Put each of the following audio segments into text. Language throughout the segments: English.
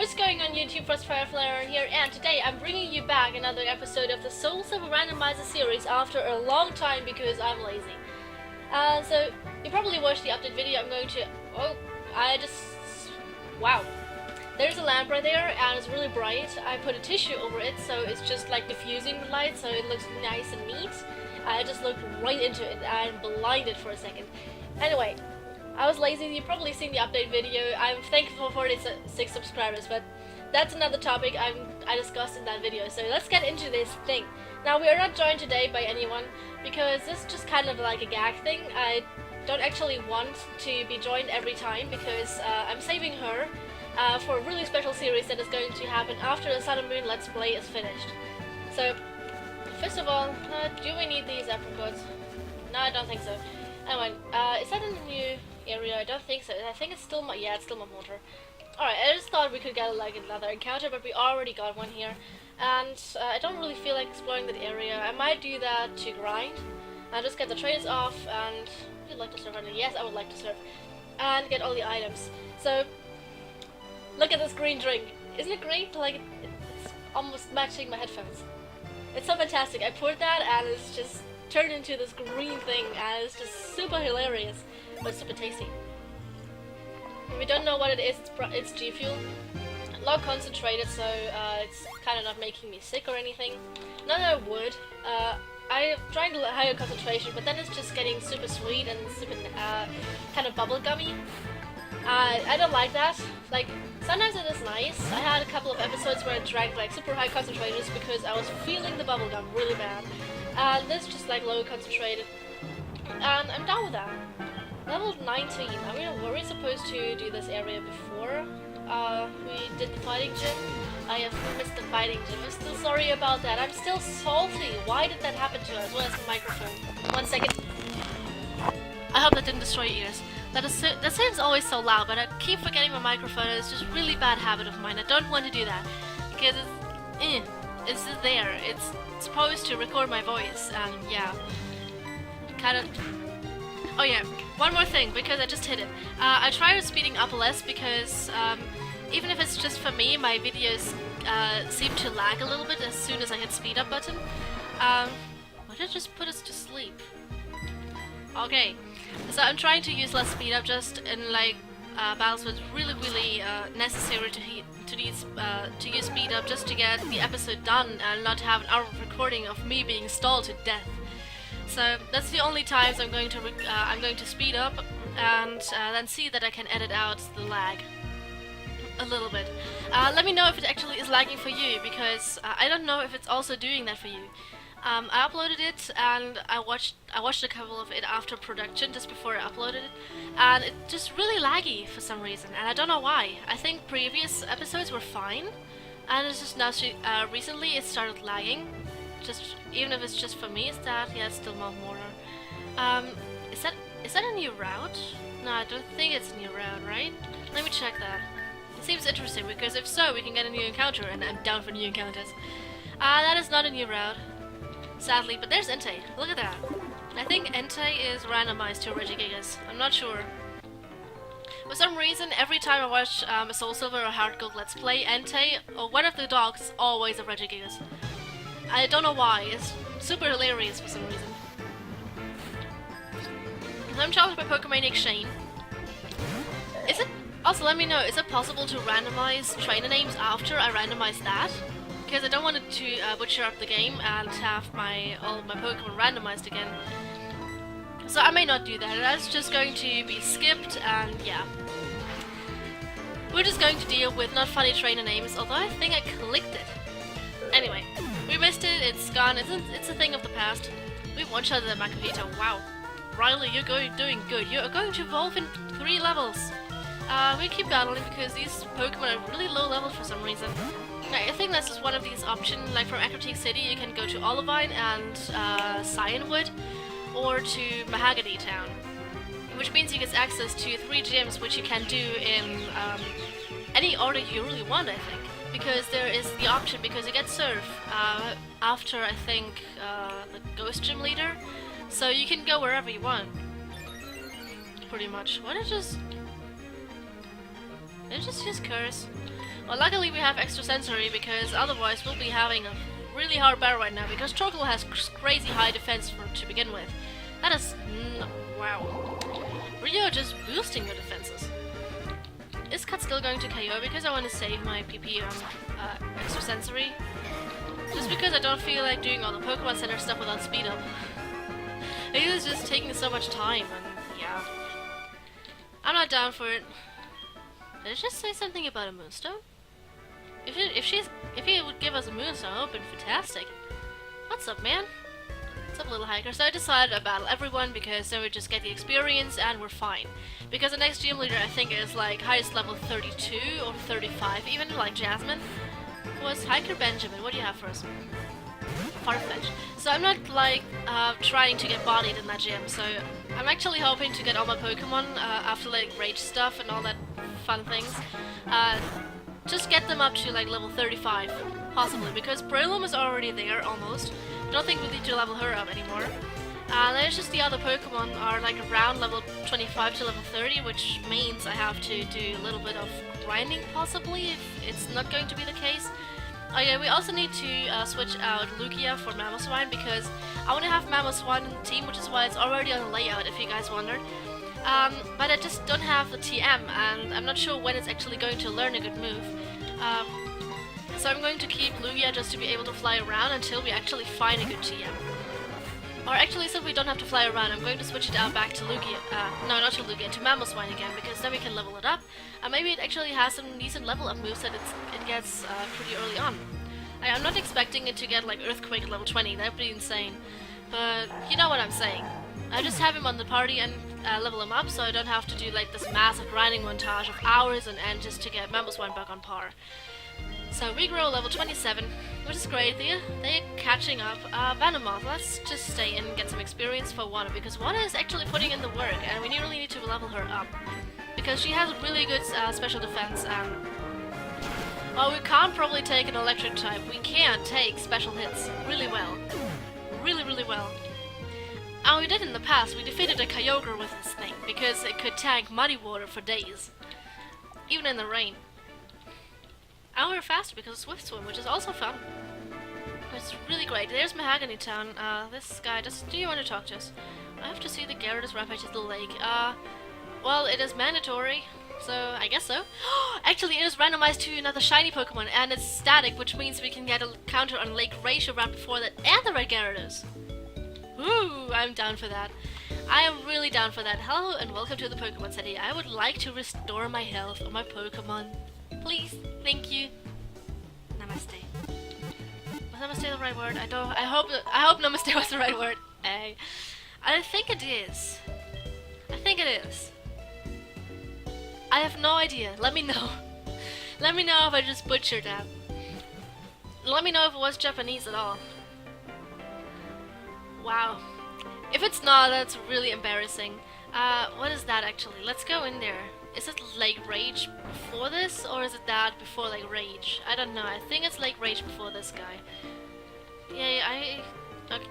What's going on YouTube, Fireflyer here, and today I'm bringing you back another episode of the Soul Silver Randomizer series after a long time because I'm lazy. So, you probably watched the update video. I'm going to... wow. There's a lamp right there and it's really bright. I put a tissue over it so it's just like diffusing the light so it looks nice and neat. I just looked right into it and blinded for a second. Anyway, I was lazy. You've probably seen the update video. I'm thankful for 46 subscribers, but that's another topic I discussed in that video. So let's get into this thing. Now, we are not joined today by anyone because this is just kind of like a gag thing. I don't actually want to be joined every time because I'm saving her for a really special series that is going to happen after the Sun and Moon Let's Play is finished. So, first of all, do we need these apricots? No, I don't think so. Anyway, is that in the new area? I don't think so. I think it's still yeah, it's still my motor. Alright, I just thought we could get like another encounter, but we already got one here. And I don't really feel like exploring that area. I might do that to grind. I'll just get the traders off and... Would you like to serve? Yes, I would like to serve. And get all the items. So, look at this green drink. Isn't it great? Like, it's almost matching my headphones. It's so fantastic. I poured that and it's just turned into this green thing and it's just super hilarious, but super tasty. If you don't know what it is, it's G Fuel. Low concentrated, so it's kind of not making me sick or anything. Not that I would. I'm trying to higher concentration, but then it's just getting super sweet and super kind of bubblegummy. I don't like that. Like, sometimes it is nice. I had a couple of episodes where I drank like super high concentrators because I was feeling the bubblegum really bad. And this is just like low concentrated. And I'm down with that. Level 19. Were we supposed to do this area before we did the fighting gym? I have missed the fighting gym. I'm still sorry about that. I'm still salty. Why did that happen to us? Where's the microphone? 1 second. I hope that didn't destroy your ears. That sounds always so loud, but I keep forgetting my microphone. It's just a really bad habit of mine. I don't want to do that because it's just there. It's supposed to record my voice, and yeah, kind of. Oh yeah, one more thing because I just hit it. I tried speeding up less because even if it's just for me, my videos seem to lag a little bit as soon as I hit speed up button. Would it just put us to sleep? Okay. So I'm trying to use less speed up just in like battles where it's really necessary to use speed up just to get the episode done and not have an hour of recording of me being stalled to death. So that's the only times I'm going to speed up and then see that I can edit out the lag a little bit. Let me know if it actually is lagging for you because I don't know if it's also doing that for you. I uploaded it and I watched a couple of it after production just before I uploaded it, and it's just really laggy for some reason, and I don't know why. I think previous episodes were fine, and it's just now recently it started lagging. Just even if it's just for me, yeah, it's still Mount Mortar. Is that a new route? No, I don't think it's a new route, right? Let me check that. It seems interesting because if so, we can get a new encounter, and I'm down for new encounters. That is not a new route. Sadly, but there's Entei. Look at that. I think Entei is randomized to Regigigas. I'm not sure. For some reason, every time I watch a Soul Silver or Hard Gold Let's Play, Entei or one of the dogs is always a Regigigas. I don't know why. It's super hilarious for some reason. So I'm challenged by Pokemaniac Shane. Is it? Also, let me know. Is it possible to randomize trainer names after I randomize that? Because I don't want it to butcher up the game and have all my Pokemon randomized again. So I may not do that. That's just going to be skipped, and yeah. We're just going to deal with not funny trainer names, although I think I clicked it. Anyway, we missed it, it's gone, it's a thing of the past. We one-shotted the Makuhita, wow. Riley, you're doing good. You are going to evolve in 3 levels. We keep battling because these Pokemon are really low level for some reason. I think this is one of these options, like from Acrotique City you can go to Olivine and Cyanwood, or to Mahogany Town, which means you get access to 3 gyms which you can do in any order you really want, I think, because there is the option, because you get Surf after, I think, the Ghost Gym Leader, so you can go wherever you want, pretty much. Did it just curse? Well, luckily we have extra sensory because otherwise we'll be having a really hard battle right now because Torkoal has crazy high defense to begin with. That is... wow. Rio just boosting your defenses. Is Cut still going to KO because I want to save my PP on extra sensory? Just because I don't feel like doing all the Pokemon Center stuff without speed up. It is just taking so much time and yeah. I'm not down for it. Did it just say something about a Moonstone? If he would give us a Moonstone, that would have been fantastic. What's up, man? What's up, little hiker? So I decided to battle everyone because then we just get the experience and we're fine. Because the next gym leader I think is like highest level 32 or 35, even like Jasmine. Was Hiker Benjamin? What do you have for us? Farfetch. So I'm not like trying to get bodied in that gym. So I'm actually hoping to get all my Pokemon after like rage stuff and all that fun things. Just get them up to like level 35, possibly, because Breloom is already there almost. I don't think we need to level her up anymore. Then it's just the other Pokemon are like around level 25 to level 30, which means I have to do a little bit of grinding possibly if it's not going to be the case. Oh yeah, we also need to switch out Lugia for Mamoswine because I want to have Mamoswine in the team, which is why it's already on the layout if you guys wondered. But I just don't have the TM and I'm not sure when it's actually going to learn a good move. So I'm going to keep Lugia just to be able to fly around until we actually find a good TM. Or actually, since we don't have to fly around, I'm going to switch it out back to Lugia. No, not to Lugia, to Mamoswine again, because then we can level it up. And maybe it actually has some decent level up moves that it gets pretty early on. I'm not expecting it to get like Earthquake at level 20, that would be insane. But you know what I'm saying. I just have him on the party and level him up, so I don't have to do like this massive grinding montage of hours and end just to get Mamoswine back on par. So we grow level 27, which is great. They're catching up. Venomoth, let's just stay in and get some experience for Wanna, because Wanna is actually putting in the work, and we really need to level her up. Because she has really good special defense, and... well, we can't probably take an electric type. We can take special hits really well. Really, really well. And we did in the past. We defeated a Kyogre with this thing, because it could tank muddy water for days. Even in the rain. And we're faster because of Swift Swim, which is also fun. It's really great. There's Mahogany Town. This guy, do you want to talk to us? I have to see the Gyarados rampage at the lake. Well, it is mandatory, so I guess so. Actually, it is randomized to another shiny Pokemon, and it's static, which means we can get a counter on Lake Ratio round before that, and the Red Gyarados. Ooh, I'm down for that. I am really down for that. Hello, and welcome to the Pokemon City. I would like to restore my health on my Pokemon. Please, thank you. Namaste. Was namaste the right word? I hope namaste was the right word. I think it is. I think it is. I have no idea. Let me know. Let me know if I just butchered that. Let me know if it was Japanese at all. Wow. If it's not, that's really embarrassing. What is that actually? Let's go in there. Is it Lake Rage before this, or is it that before Lake Rage? I don't know. I think it's Lake Rage before this guy. Yeah, okay.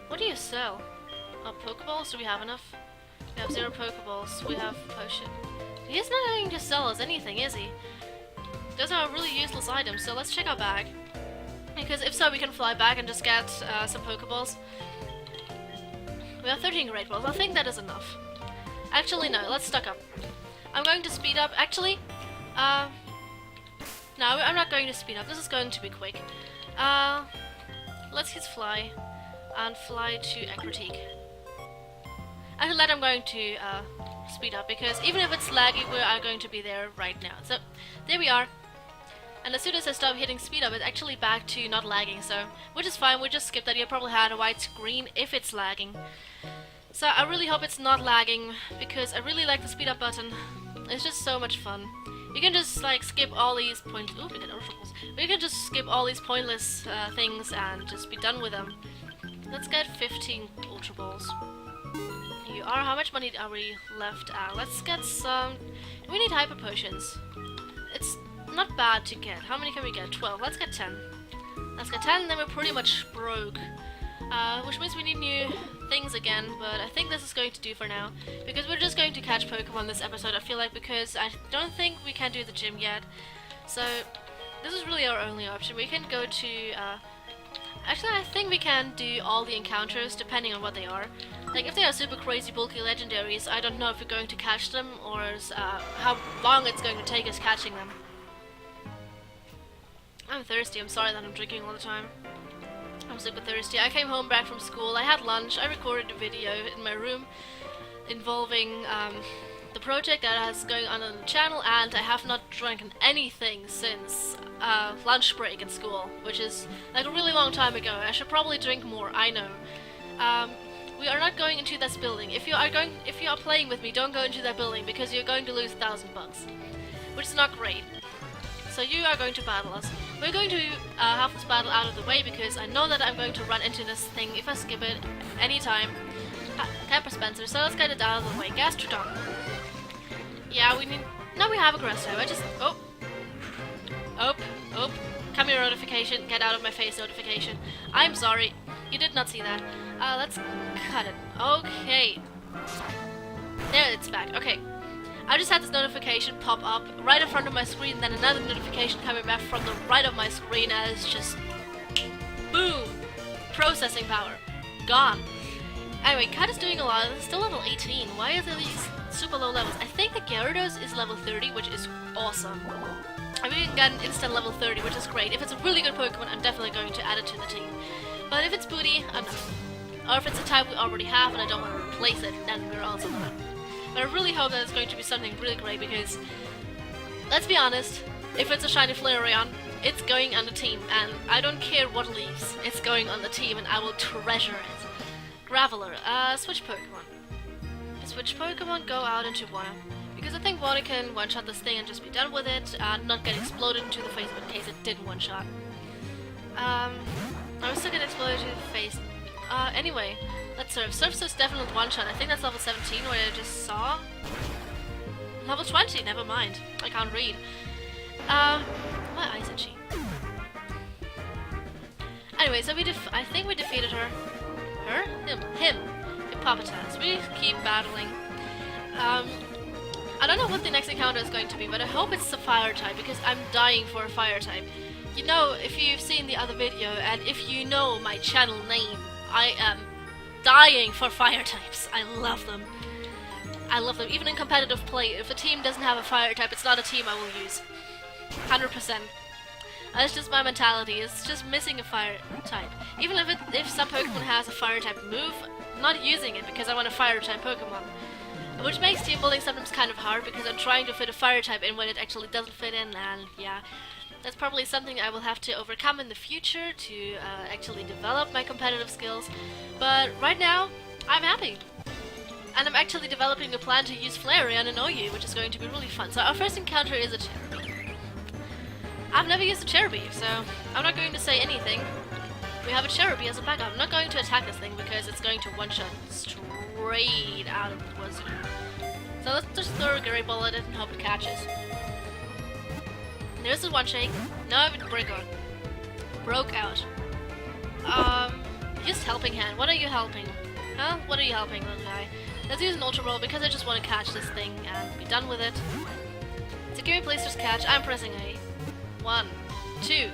What do you sell? Oh, Pokeballs? Do we have enough? We have 0 Pokeballs. We have Potion. He's not going to sell us anything, is he? Those are really useless items, so let's check our bag. Because if so, we can fly back and just get some Pokeballs. We have 13 Great Balls. I think that is enough. Actually, no, let's stock up. I'm going to speed up. Actually, no, I'm not going to speed up. This is going to be quick. Let's use Fly and fly to Acrotique. After that, I'm going to speed up because even if it's laggy, we are going to be there right now. So there we are. And as soon as I stop hitting speed up, it's actually back to not lagging. So which is fine. We just skipped that. You probably had a white screen if it's lagging. So I really hope it's not lagging, because I really like the speed up button. It's just so much fun. You can just like skip all these ooh, we got Ultra Balls. You can just skip all these pointless things and just be done with them. Let's get 15 Ultra Balls. Here you are. How much money are we left at? Let's get some... we need Hyper Potions. It's not bad to get. How many can we get? 12. Let's get 10. Let's get 10 and then we're pretty much broke. which means we need new things again, but I think this is going to do for now, because we're just going to catch Pokemon this episode, I feel like, because I don't think we can do the gym yet. So this is really our only option. We can go to, actually I think we can do all the encounters depending on what they are. Like if they are super crazy bulky legendaries, I don't know if we're going to catch them or how long it's going to take us catching them. I'm thirsty, I'm sorry that I'm drinking all the time. I'm super thirsty. I came home back from school, I had lunch, I recorded a video in my room involving the project that is going on the channel, and I have not drunken anything since lunch break in school, which is like a really long time ago. I should probably drink more, I know. We are not going into this building. If you are playing with me, don't go into that building because you're going to lose $1,000, which is not great. So you are going to battle us. We're going to have this battle out of the way because I know that I'm going to run into this thing if I skip it anytime. Camper Spencer, so let's get it out of the way. Gastrodon. Yeah, we need... Now we have a grass type. I just... Oh. Come here, notification. Get out of my face, notification. I'm sorry. You did not see that. Let's cut it. Okay. There, it's back. Okay. I just had this notification pop up right in front of my screen, then another notification coming back from the right of my screen, and it's just... boom! Processing power. Gone. Anyway, Cat is doing a lot. It's still level 18. Why is there these super low levels? I think the Gyarados is level 30, which is awesome. I mean, we can get an instant level 30, which is great. If it's a really good Pokemon, I'm definitely going to add it to the team. But if it's Booty, I'm not. Or if it's a type we already have and I don't want to replace it, then we're also not. But I really hope that it's going to be something really great because, let's be honest, if it's a shiny Flareon, it's going on the team, and I don't care what leaves, it's going on the team and I will treasure it. Graveler, switch Pokemon. Switch Pokemon, go out into water. Because I think water can one-shot this thing and just be done with it, not get exploded into the face in case it didn't one-shot. I was still get exploded into the face. Anyway, let's Surf. Surf's is definitely one-shot. I think that's level 17, what I just saw. Level 20, never mind. I can't read. My eyes itchy. Anyway, so I think we defeated her. Her? Him. Hippopotas. We keep battling. I don't know what the next encounter is going to be, but I hope it's a fire type, because I'm dying for a fire type. You know, if you've seen the other video, and if you know my channel name, I am dying for fire types. I love them. I love them. Even in competitive play, if a team doesn't have a fire type, it's not a team I will use. 100%. That's just my mentality. It's just missing a fire type. Even if some Pokemon has a fire type move, I'm not using it because I want a fire type Pokemon. Which makes team building sometimes kind of hard because I'm trying to fit a fire type in when it actually doesn't fit in, and yeah. That's probably something I will have to overcome in the future to actually develop my competitive skills. But right now, I'm happy. And I'm actually developing a plan to use Flareon and OU, which is going to be really fun. So our first encounter is a Cherubi. I've never used a Cherubi, so I'm not going to say anything. We have a Cherubi as a backup. I'm not going to attack this thing because it's going to one-shot straight out of the wazoo. So let's just throw a Great Ball at it and hope it catches. There's the one shake. No, it broke out. Just helping hand. What are you helping? Huh? What are you helping, little guy? Let's use an Ultra Ball because I just want to catch this thing and be done with it. So give me Blaster's catch. I'm pressing A. 1, 2.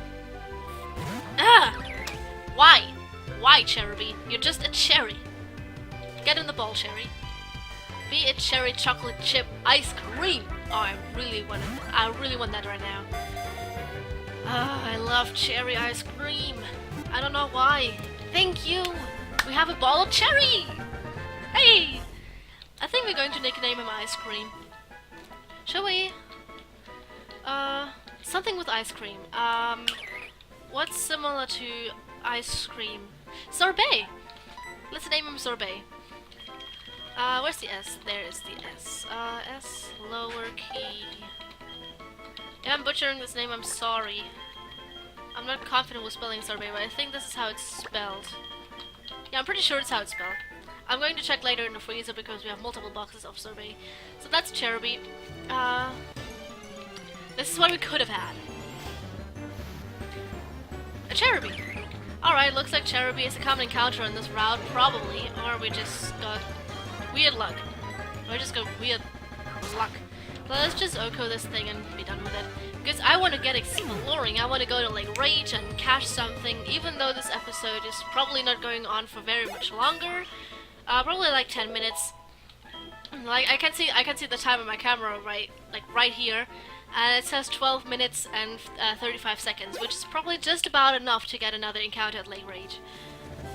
Ah! Why? Why, Cherubi? You're just a cherry. Get in the ball, Cherry. Be a cherry chocolate chip ice cream. Oh, I really want that right now. Ah, I love cherry ice cream. I don't know why. Thank you. We have a ball of cherry. Hey! I think we're going to nickname him Ice Cream. Shall we? Something with ice cream. What's similar to ice cream? Sorbet! Let's name him Sorbet. Where's the S? There is the S. S, lower key. Yeah, I'm butchering this name, I'm sorry. I'm not confident with spelling Sorbet, but I think this is how it's spelled. Yeah, I'm pretty sure it's how it's spelled. I'm going to check later in the freezer because we have multiple boxes of Sorbet. So that's Cherubi. This is what we could have had. A Cherubi. Alright, looks like Cherubi is a common encounter in this route, probably. Or we just got weird luck. Or we just got weird luck. But let's just Oko this thing and be done with it. Because I want to get exploring. I want to go to like Rage and catch something, even though this episode is probably not going on for very much longer. Probably like 10 minutes. Like I can see the time on my camera right here. And it says 12 minutes and 35 seconds, which is probably just about enough to get another encounter at Lake Rage.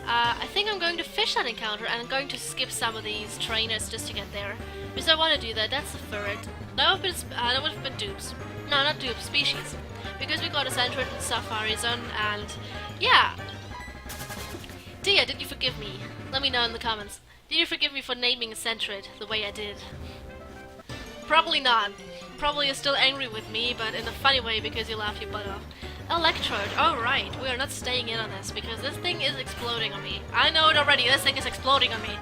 I think I'm going to fish that encounter, and I'm going to skip some of these trainers just to get there. Because I want to do that. That's the ferret. That would have been dupes. No, not dupes, species. Because we got a Centrid in Safari Zone, and yeah. Dia, did you forgive me? Let me know in the comments. Did you forgive me for naming a Centrid the way I did? Probably not. Probably you're still angry with me, but in a funny way because you laughed your butt off. Electrode. Oh right, we are not staying in on this because this thing is exploding on me. I know it already. This thing is exploding on me.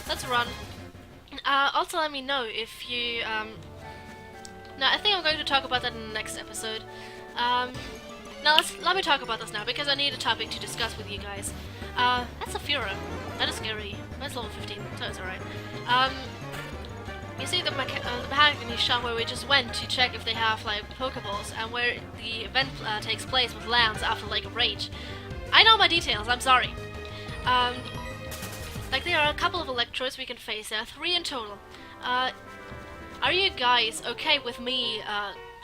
Let's run. Also, let me know if you. No, I think I'm going to talk about that in the next episode. Now let me talk about this now because I need a topic to discuss with you guys. That's a Fura. That is scary. That's level 15, so it's alright. You see the Mahogany shop where we just went to check if they have like Pokeballs and where the event takes place with lands after Lake of Rage. I know my details, I'm sorry. Like there are a couple of Electrodes we can face, there are 3 in total. Are you guys okay with me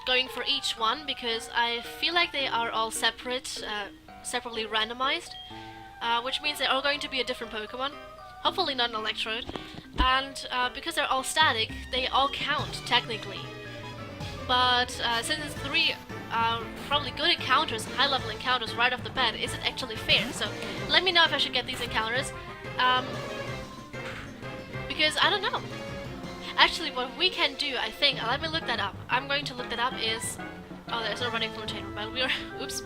going for each one? Because I feel like they are all separately randomized. Which means they're all going to be a different Pokemon. Hopefully not an Electrode. And because they're all static, they all count, technically. But since it's 3 probably good encounters, high-level encounters right off the bat, is it actually fair? So let me know if I should get these encounters. Because I don't know. Actually, what we can do, I think, let me look that up. I'm going to look that up is... Oh, there's a running floating, but we are... Oops.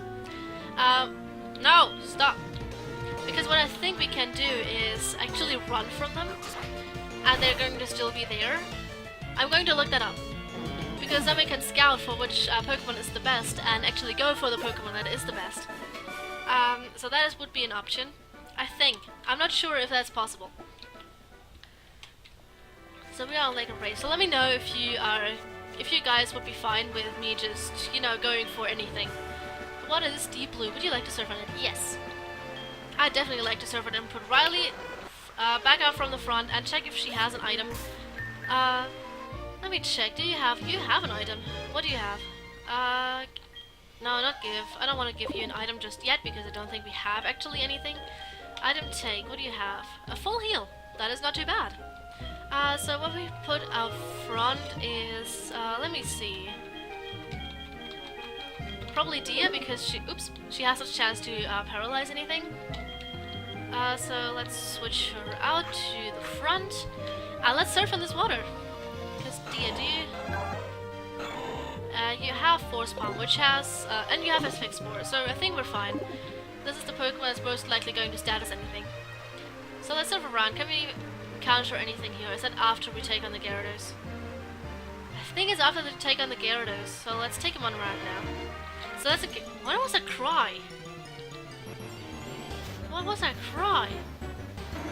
No, stop. Because what I think we can do is actually run from them, and they're going to still be there. I'm going to look that up, because then we can scout for which Pokemon is the best, and actually go for the Pokemon that is the best. So that would be an option, I think. I'm not sure if that's possible. So we are on Lake of Rage, so let me know if you guys would be fine with me just, you know, going for anything. What is Deep Blue? Would you like to surf on it? Yes. I'd definitely like to serve it and put Riley back out from the front and check if she has an item. Let me check. You have an item. What do you have? No, not give. I don't want to give you an item just yet because I don't think we have actually anything. Item take. What do you have? A full heal. That is not too bad. So what we put out front is, let me see. Probably Dia because she has a chance to paralyze anything. So let's switch her out to the front. Let's surf on this water. Because Dia, you have Force Palm, which has, and you have Asphyx Spore, so I think we're fine. This is the Pokemon that's most likely going to status anything. So let's surf around. Can we counter anything here? Is that after we take on the Gyarados? I think it's after we take on the Gyarados, so let's take him on around now. So that's a... What was that cry? What was that cry?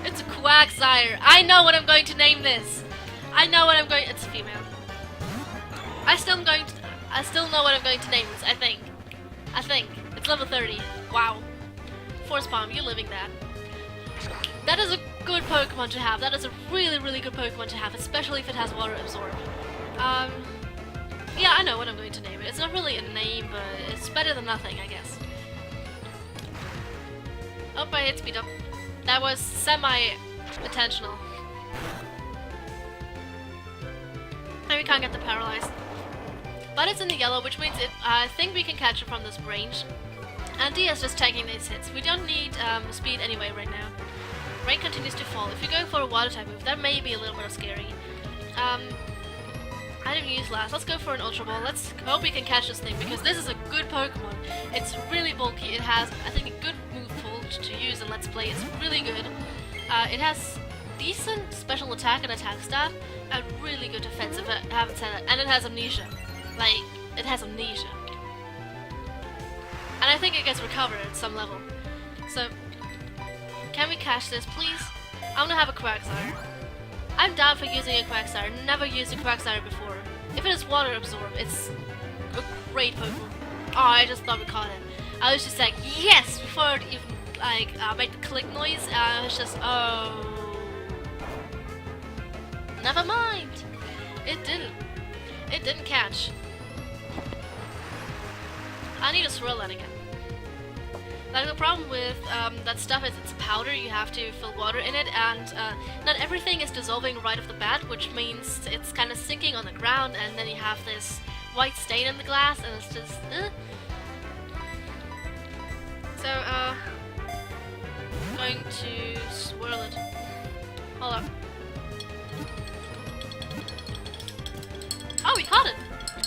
It's a Quagsire. I know what I'm going to name this. I know what I'm going... It's a female. I still know what I'm going to name this, I think. It's level 30. Wow. Force Palm, you're living that. That is a good Pokemon to have. That is a really, really good Pokemon to have, especially if it has Water Absorb. Yeah, I know what I'm going to name it. It's not really a name, but it's better than nothing, I guess. Oh, I hit speed up. That was semi-intentional. And we can't get the paralyzed. But it's in the yellow, which means I think we can catch it from this range. And Dia's just taking these hits. We don't need speed anyway right now. Rain continues to fall. If you're going for a water type move, that may be a little bit scary. I didn't use last. Let's go for an Ultra Ball. Let's hope we can catch this thing because this is a good Pokemon. It's really bulky. It has, I think, a good move pool to use in Let's Play. It's really good. It has decent special attack and attack stat, and really good defensive. I haven't said that. And it has amnesia. Like, it has amnesia. And I think it gets recovered at some level. So, can we catch this, please? I'm gonna have a Quagsire. I'm down for using a Quagsire. Never used a Quagsire before. If it is water absorbed, it's a great Pokemon. Oh, I just thought we caught it. I was just like, yes! Before it even, like, made the click noise, I was just, oh... Never mind! It didn't. It didn't catch. I need to swirl that again. Like, the problem with that stuff is it's powder, you have to fill water in it, and not everything is dissolving right off the bat, which means it's kind of sinking on the ground, and then you have this white stain in the glass, and it's just, So, I'm going to swirl it. Hold up. Oh, we caught it!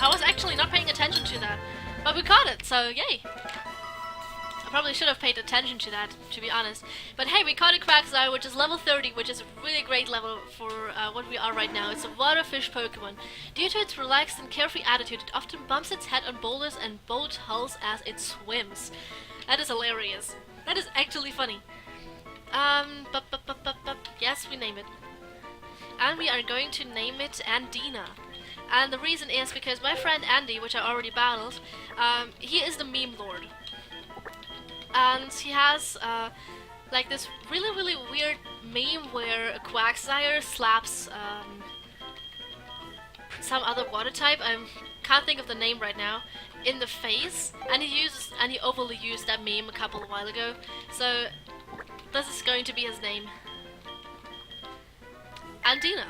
I was actually not paying attention to that, but we caught it, so yay! I probably should have paid attention to that, to be honest. But hey, we caught a Quagsire, which is level 30, which is a really great level for what we are right now. It's a water fish Pokemon. Due to its relaxed and carefree attitude, it often bumps its head on boulders and boat hulls as it swims. That is hilarious. That is actually funny. Yes, we name it. And we are going to name it Andina. And the reason is because my friend Andy, which I already battled, he is the meme lord. And he has like this really weird meme where a Quagsire slaps some other water type, I can't think of the name right now, in the face, and he overly used that meme a couple of while ago. So this is going to be his name. Andina.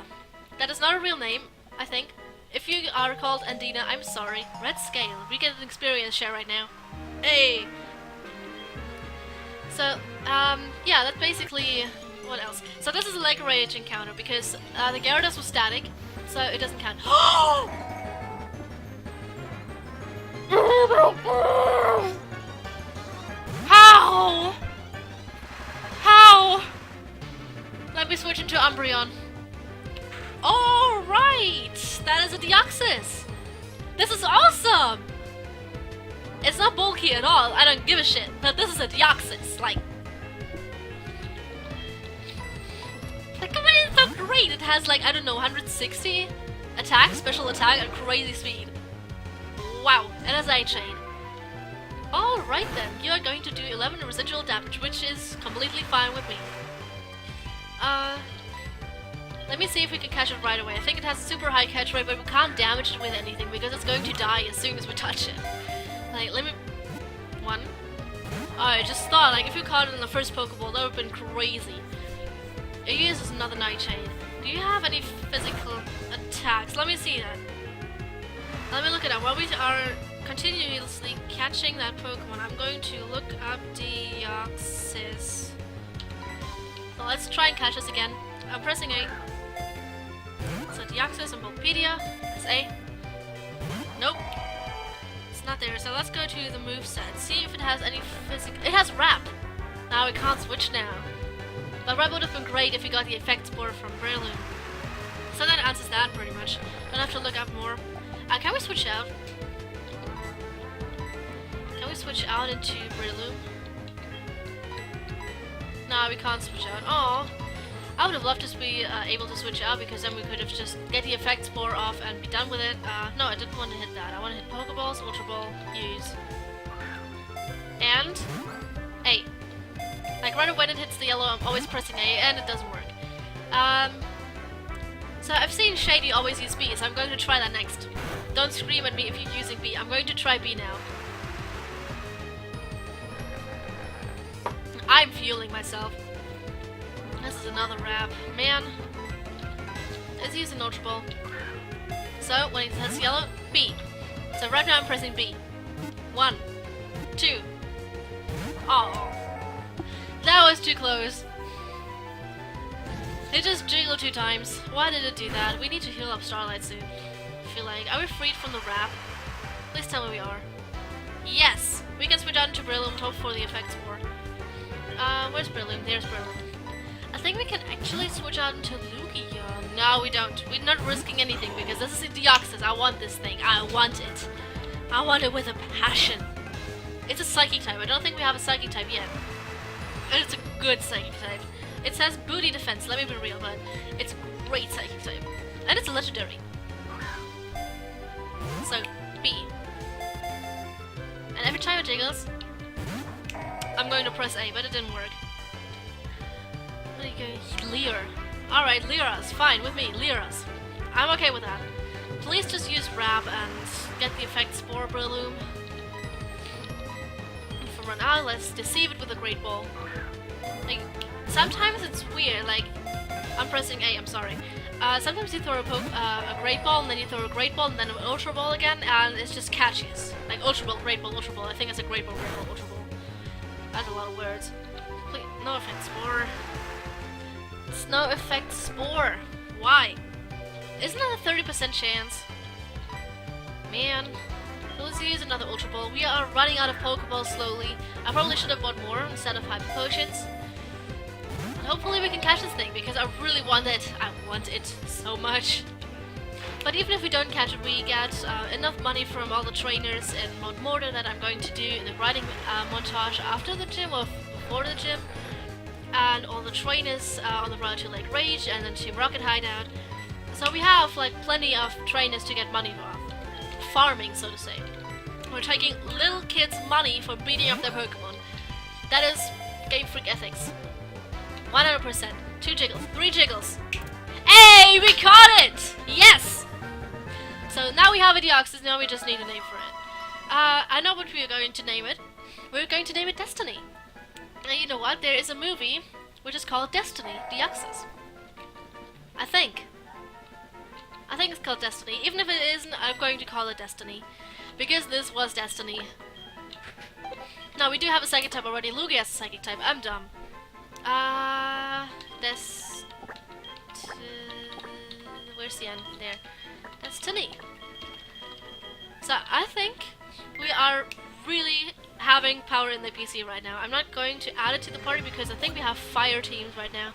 That is not a real name, I think. If you are called Andina, I'm sorry. Red Scale. We get an experience share right now. Hey! So, yeah, that's basically... What else? So this is a Leg Rage encounter, because the Gyarados was static, so it doesn't count. How? How? Let me switch into Umbreon. Alright! That is a Deoxys! This is awesome! It's not bulky at all, I don't give a shit, but this is a Deoxys, like... Come on, it's so great! It has like, I don't know, 160 attack, special attack, and crazy speed. Wow, and a Side Chain. Alright then, you are going to do 11 residual damage, which is completely fine with me. Let me see if we can catch it right away. I think it has a super high catch rate, but we can't damage it with anything because it's going to die as soon as we touch it. Like, let me... One. Oh, I just thought, like, if you caught it in the first Pokeball, that would have been crazy. It uses another Night Chain. Do you have any physical attacks? Let me see that. Let me look it up. While we are continuously catching that Pokemon, I'm going to look up Deoxys. So let's try and catch this again. I'm pressing A. So Deoxys and Bulbapedia. Press A. Nope. It's not there. So let's go to the moveset. See if it has any physical... It has Wrap! Now we can't switch now. But Wrap would have been great if we got the effect spore from Breloom. So that answers that pretty much. Don't have to look up more. Can we switch out? Can we switch out into Breloom? No, we can't switch out. Aww. I would have loved to be able to switch out because then we could have just get the effect spore off and be done with it. No, I didn't want to hit that. I want to hit Pokeballs, Ultra Ball, use. And A. Like right when it hits the yellow, I'm always pressing A and it doesn't work. So I've seen Shady always use B, so I'm going to try that next. Don't scream at me if you're using B. I'm going to try B now. I'm fueling myself. This is another Wrap. Man. Let's use an Ultra Ball. So, when it says yellow, B. So right now I'm pressing B. 1, 2. Oh, that was too close. It just jiggled 2 times. Why did it do that? We need to heal up Starlight soon. I feel like, are we freed from the Wrap? Please tell me we are. Yes! We can switch out into Breloom and hope for the effect spore. Where's Breloom? There's Breloom. I think we can actually switch out into Lugia. No, we don't. We're not risking anything because this is a Deoxys. I want this thing. I want it. I want it with a passion. It's a psychic type. I don't think we have a psychic type yet. And it's a good psychic type. It says booty defense, let me be real, but it's great psychic type. And it's a legendary. So, B. And every time it jiggles, I'm going to press A, but it didn't work. What are you going? Leer. Alright, leer us. Fine, with me, leer us. I'm okay with that. Please just use Wrap and get the effect Spore Breloom. And from run out, let's deceive it with a Great Ball. Like, sometimes it's weird, like, I'm pressing A, I'm sorry. Sometimes you throw a Great Ball, and then you throw a Great Ball, and then an Ultra Ball again, and it just catches. Like, Ultra Ball, Great Ball, Ultra Ball. I think it's a Great Ball, Ultra Ball. That's a lot of words. Please, no effect Spore. It's no effect Spore. Why? Isn't that a 30% chance? Man. Let's use another Ultra Ball. We are running out of Pokeballs slowly. I probably should have bought more instead of Hyper Potions. And hopefully we can catch this thing, because I really want it. I want it so much. But even if we don't catch it, we get enough money from all the trainers in Mount Mortar that I'm going to do in the riding montage after the gym or before the gym. And all the trainers on the road to Lake Rage and then Team Rocket Hideout. So we have like plenty of trainers to get money for. Farming, so to say. We're taking little kids' money for beating up their Pokemon. That is GameFreak ethics. 100%. 2 jiggles. 3 jiggles. Hey, we caught it! Yes! So now we have a Deoxys, now we just need a name for it. I know what we are going to name it. We're going to name it Destiny. And you know what? There is a movie which is called Destiny, Deoxys. I think it's called Destiny. Even if it isn't, I'm going to call it Destiny. Because this was Destiny. Now, we do have a psychic type already. Lugia has a psychic type. I'm dumb. Where's the end? There. Destiny. So, I think we are really having power in the PC right now. I'm not going to add it to the party because I think we have fire teams right now.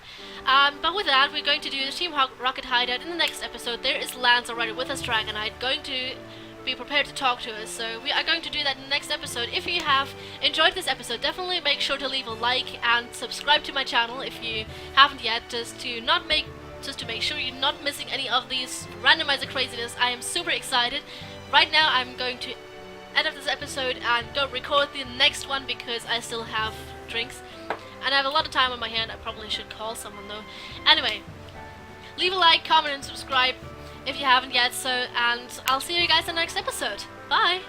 But with that, we're going to do the Team Rocket Hideout in the next episode. There is Lance already with us, Dragonite, going to be prepared to talk to us. So we are going to do that in the next episode. If you have enjoyed this episode, definitely make sure to leave a like and subscribe to my channel if you haven't yet, just to make sure you're not missing any of these randomizer craziness. I am super excited. Right now, I'm going to end of this episode and go record the next one because I still have drinks and I have a lot of time on my hand. I probably should call someone though. Anyway, leave a like, comment and subscribe if you haven't yet, and I'll see you guys in the next episode. Bye!